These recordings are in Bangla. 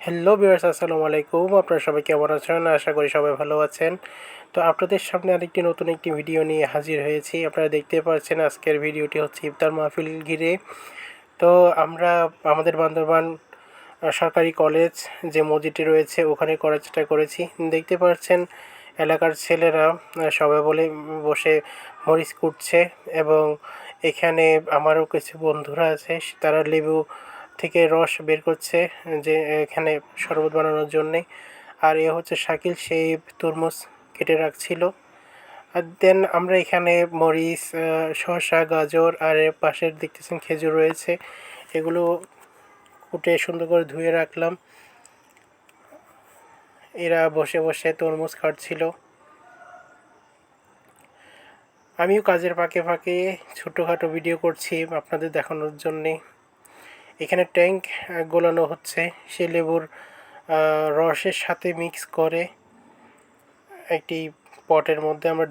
হ্যালো ভিউয়ার্স, আসসালামু আলাইকুম। আপনারা সবাই কেমন আছেন? আশা করি সবাই ভালো আছেন। তো আপনাদের সামনে আরেকটি নতুন একটি ভিডিও নিয়ে হাজির হয়েছি। আপনারা দেখতে পাচ্ছেন আজকের ভিডিওটি হচ্ছে ইফতার মাহফিল ঘিরে। তো আমরা আমাদের বান্দরবান সরকারি কলেজ যে মসজিদটি রয়েছে ওখানে করার চেষ্টা করেছি। দেখতে পাচ্ছেন এলাকার ছেলেরা সবাই বলে বসে মরিচ কুটছে এবং এখানে আমারও কিছু বন্ধুরা আছে তারা লেবু থেকে রস বের করছে যে এখানে শরবত বানানোর জন্যে। আর এ হচ্ছে শাকিল, সেই তরমুজ কেটে রাখছিল। আর দেন আমরা এখানে মরিচ, শসা, গাজর আর এর পাশের দেখতেছেন খেজুর রয়েছে, এগুলো কুটে সুন্দর করে ধুয়ে রাখলাম। এরা বসে বসে তরমুজ খাচ্ছিল। আমিও কাজের ফাঁকে ফাঁকে ছোটোখাটো ভিডিও করছি আপনাদের দেখানোর জন্যে। এখানে ট্যাঙ্ক গোলানো হচ্ছে, সে লেবুর রসের সাথে মিক্স করে একটি পটের মধ্যে আমরা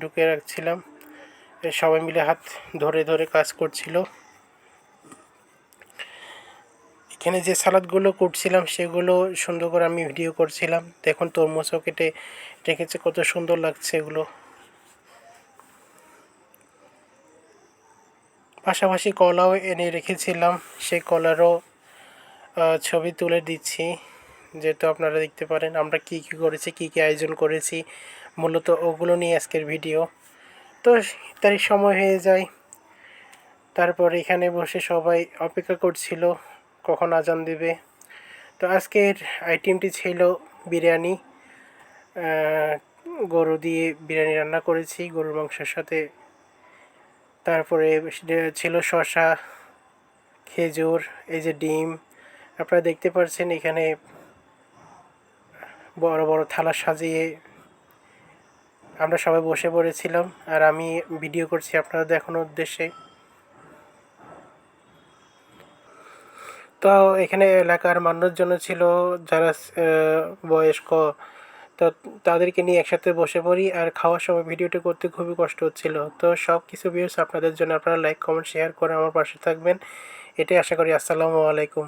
ঢুকিয়ে রাখছিলাম। সবাই মিলে হাত ধরে ধরে কাজ করছিল। এখানে যে সালাদগুলো করছিলাম সেগুলো সুন্দর করে আমি ভিডিও করছিলাম। দেখুন তরমুজও কেটে রেখেছে, কত সুন্দর লাগছে এগুলো। পাশাপাশি কলাও এনে রেখেছিলাম, সেই কলারও ছবি তুলে দিচ্ছি যেহেতু আপনারা দেখতে পারেন আমরা কি কি করেছি, কি কি আয়োজন করেছি। মূলত ওগুলো নিয়ে আজকের ভিডিও। তো তারই সময় হয়ে যায়, তারপর এখানে বসে সবাই অপেক্ষা করছিল কখন আজান দেবে। তো আজকের আইটেমটি ছিল বিরিয়ানি। গরু দিয়ে বিরিয়ানি রান্না করেছি গরুর মাংসের সাথে। তারপরে ছিল শসা, খেজুর, এই যে ডিম। আপনারা দেখতে পাচ্ছেন এখানে বড় বড় থালা সাজিয়ে আমরা সবাই বসে পড়েছিলাম আর আমি ভিডিও করছি আপনারা দেখানোর উদ্দেশ্যে। তো এখানে এলাকার মানুষজন ছিল যারা বয়স্ক, তো তাদেরকে নিয়ে একসাথে বসে পড়ি আর খাওয়ার সময় ভিডিওটি করতে খুবই কষ্ট হচ্ছিল। তো সব কিছু ভিউস আপনাদের জন্য, আপনারা লাইক কমেন্ট শেয়ার করে আমার পাশে থাকবেন, এটাই আশা করি। আসসালামু আলাইকুম।